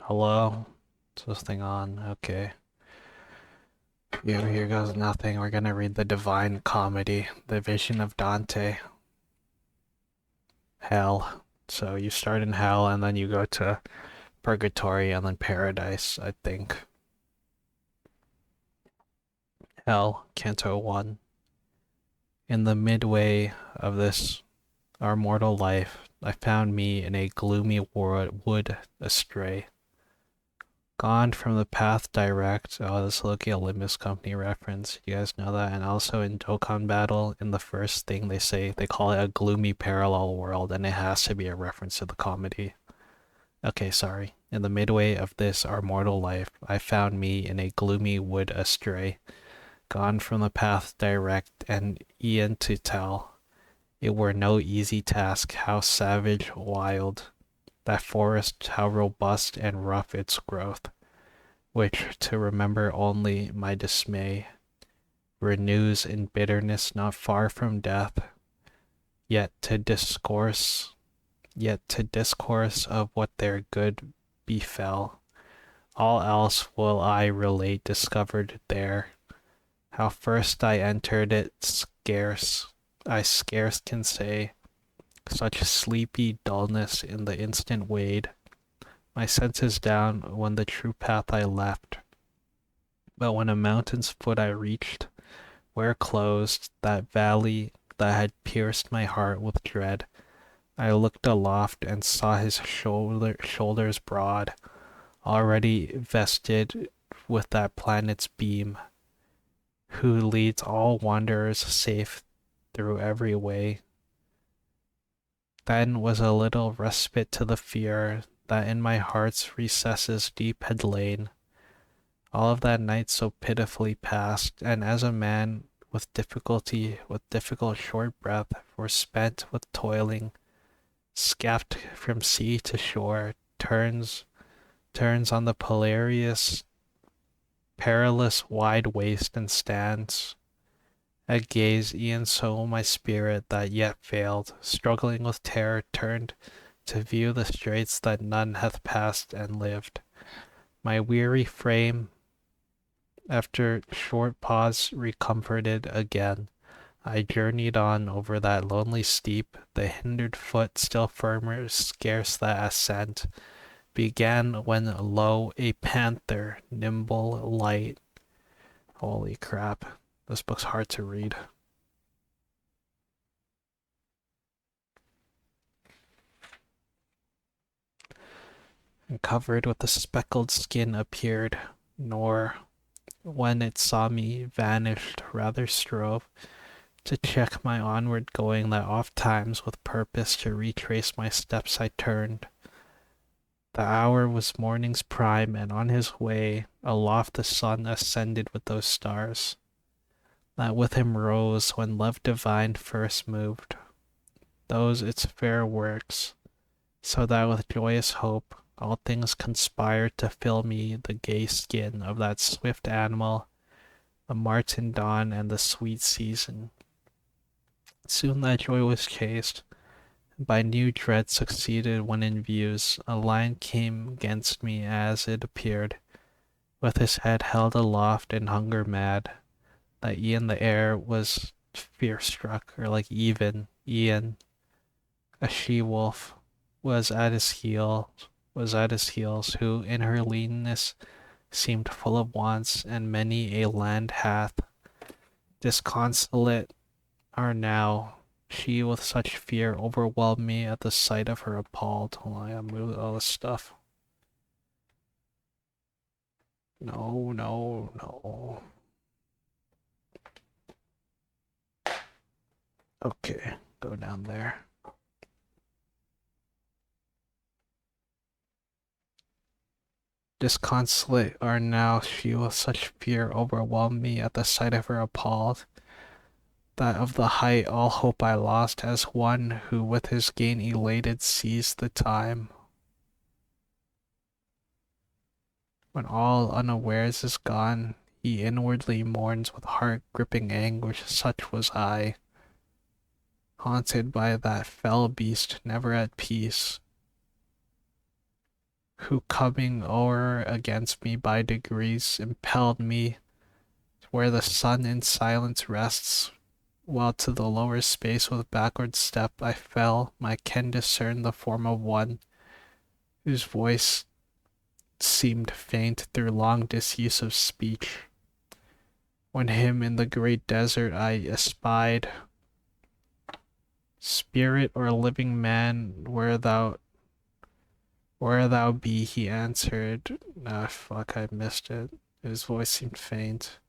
Hello? Is this thing on? Okay. Here goes nothing. We're gonna read the Divine Comedy, the Vision of Dante. Hell. So you start in hell and then you go to purgatory and then paradise, I think. Hell, Canto 1. In the midway of this our mortal life, I found me in a gloomy wood astray. Gone from the path direct. Oh, this is like a Olympus Company reference. You guys know that? And also in Dokkan Battle, in the first thing they say, they call it a gloomy parallel world, and it has to be a reference to the comedy. Okay, sorry. In the midway of this our mortal life, I found me in a gloomy wood astray. Gone from the path direct, and e'en to tell. It were no easy task, how savage, wild. That forest, how robust and rough its growth, which to remember only my dismay renews in bitterness not far from death, yet to discourse of what there good befell. All else will I relate discovered there. How first I entered it I scarce can say, such sleepy dullness in the instant weighed my senses down when the true path I left. But when a mountain's foot I reached, where closed that valley that had pierced my heart with dread, I looked aloft and saw his shoulders broad, already vested with that planet's beam, who leads all wanderers safe through every way. Then was a little respite to the fear that in my heart's recesses deep had lain. All of that night so pitifully passed, and as a man with difficult short breath, forespent with toiling, scamped from sea to shore, turns on the perilous wide waste and stands. At gaze, e'en so my spirit that yet failed, struggling with terror, turned to view the straits that none hath passed and lived. My weary frame, after short pause, recomforted again. I journeyed on over that lonely steep, the hindered foot still firmer, scarce the ascent began when lo, a panther, nimble, light. Holy crap, this book's hard to read. And covered with a speckled skin appeared, nor, when it saw me, vanished, rather strove to check my onward going, that oft times with purpose to retrace my steps I turned. The hour was morning's prime, and on his way aloft the sun ascended with those stars that with him rose when love divine first moved those its fair works, so that with joyous hope all things conspired to fill me the gay skin of that swift animal, the martin dawn and the sweet season. Soon that joy was chased by new dread succeeded when in views a lion came against me as it appeared, with his head held aloft and hunger mad, that e'en the air was fear struck, or like e'en a she wolf was at his heels, who in her leanness seemed full of wants, and many a land hath. Disconsolate are now she with such fear overwhelmed me at the sight of her appalled. Hold on, I gotta move all this stuff. No, no, no. Okay, go down there. Disconsolate are now she with such fear overwhelmed me at the sight of her appalled, that of the height all hope I lost, as one who with his gain elated seized the time. When all unawares is gone, he inwardly mourns with heart-gripping anguish, such was I, haunted by that fell beast, never at peace, who coming o'er against me by degrees impelled me where the sun in silence rests, while to the lower space with backward step I fell, my ken discerned the form of one whose voice seemed faint through long disuse of speech. When him in the great desert I espied, spirit or living man, where thou be, he answered. Ah, fuck, I missed it. His voice seemed faint.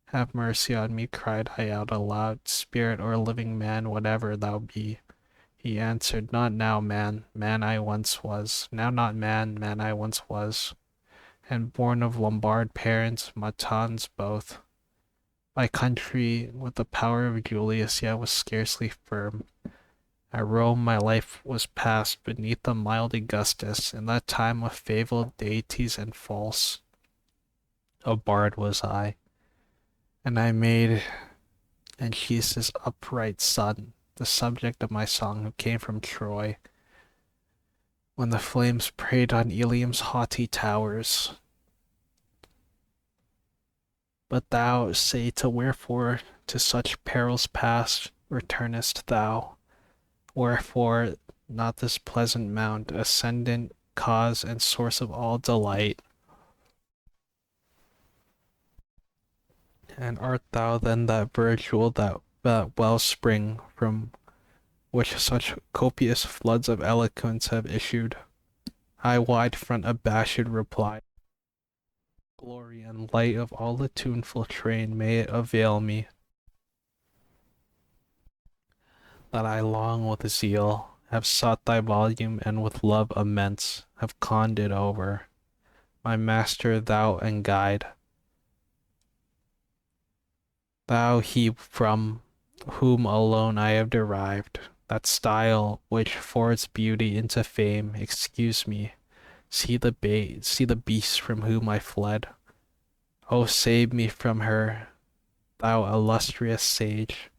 Have mercy on me, cried I out aloud. Spirit or living man, whatever thou be. He answered, not now, man, man I once was. Now not man, man I once was. And born of Lombard parents, Matans both. My country, with the power of Julius, yet was scarcely firm. At Rome my life was passed beneath the mild Augustus. In that time of fabled deities and false, a bard was I. And I made Anchises' upright son the subject of my song, who came from Troy, when the flames preyed on Ilium's haughty towers. But thou, say, to wherefore to such perils past returnest thou? Wherefore not this pleasant mount, ascendant, cause and source of all delight? And art thou then that virtue, that wellspring from which such copious floods of eloquence have issued? I wide front abashed replied, glory and light of all the tuneful train, may it avail me, that I long with zeal have sought thy volume, and with love immense have conned it over. My master thou and guide, thou he from whom alone I have derived that style which for its beauty into fame. Excuse me, see the beast from whom I fled. Oh, save me from her, thou illustrious sage,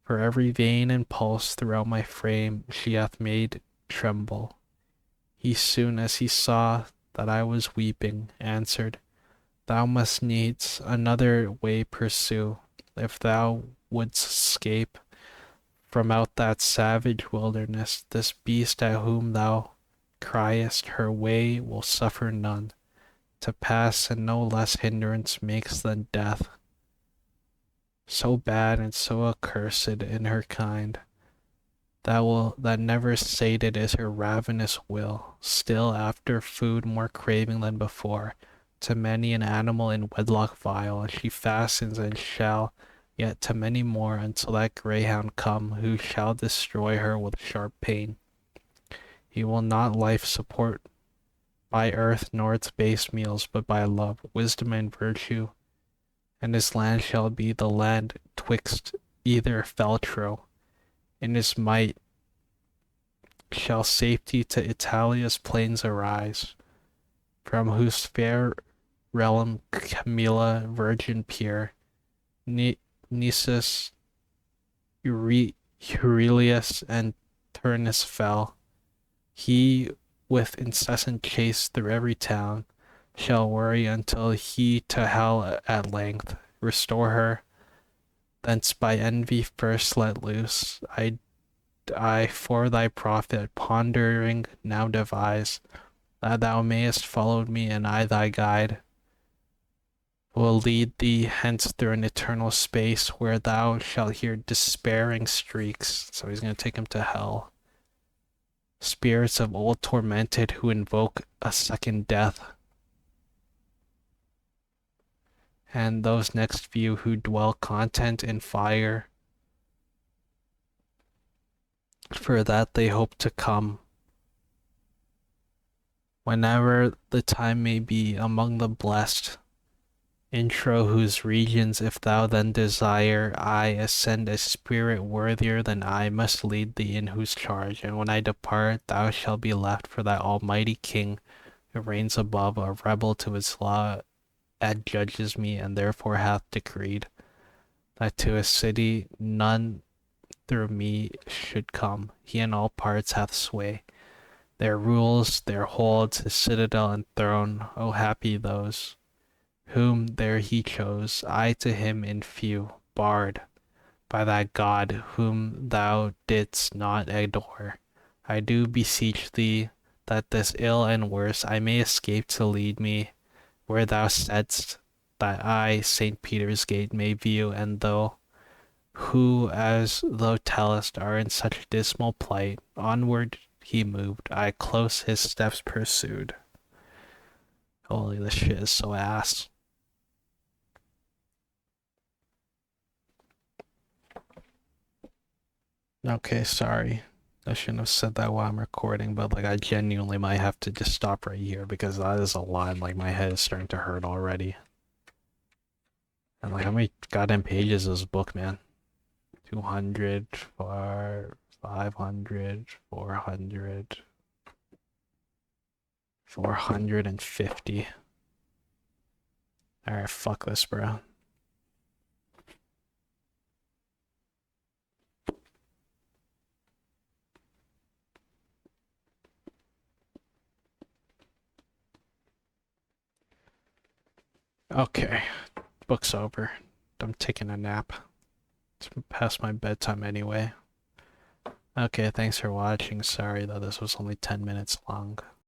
for every vein and pulse throughout my frame she hath made tremble. He soon as he saw that I was weeping, answered, thou must needs another way pursue, if thou wouldst escape from out that savage wilderness. This beast at whom thou criest, her way will suffer none to pass, and no less hindrance makes than death. So bad and so accursed in her kind, that never sated is her ravenous will, still after food more craving than before. To many an animal in wedlock vile she fastens, and shall yet to many more, until that greyhound come, who shall destroy her with sharp pain. He will not life support by earth nor its base meals, but by love, wisdom, and virtue. And his land shall be the land twixt either feltro. In his might shall safety to Italia's plains arise, from whose fair realm Camilla, virgin pure, Nisus, Aurelius, and Turnus fell. He, with incessant chase through every town, shall worry until he to hell at length restore her. Thence by envy first let loose, I for thy profit pondering now devise, that thou mayest follow me, and I thy guide will lead thee hence through an eternal space, where thou shalt hear despairing shrieks. So he's going to take him to hell. Spirits of old tormented who invoke a second death. And those next few who dwell content in fire, for that they hope to come, whenever the time may be, among the blessed, intro whose regions if thou then desire, I ascend a spirit worthier than I must lead thee in whose charge, and when I depart thou shalt be left for that almighty king who reigns above, a rebel to his law adjudges me, and therefore hath decreed that to a city none through me should come. He in all parts hath sway, Their rules, their holds, his citadel and throne, oh happy those whom there he chose, I to him in few, barred by that God whom thou didst not adore. I do beseech thee that this ill and worse I may escape to lead me where thou saidst that I St. Peter's gate may view, and thou, who, as thou tellest, are in such dismal plight, onward he moved, I close his steps pursued. Holy, this shit is so ass. Okay, sorry. I shouldn't have said that while I'm recording, but like I genuinely might have to just stop right here because that is a lot. Like my head is starting to hurt already. And like how many goddamn pages is this book, man? 200, 500, 400, 450. Alright, fuck this, bro. Okay, book's over. I'm taking a nap. It's past my bedtime anyway. Okay, thanks for watching. Sorry that this was only 10 minutes long.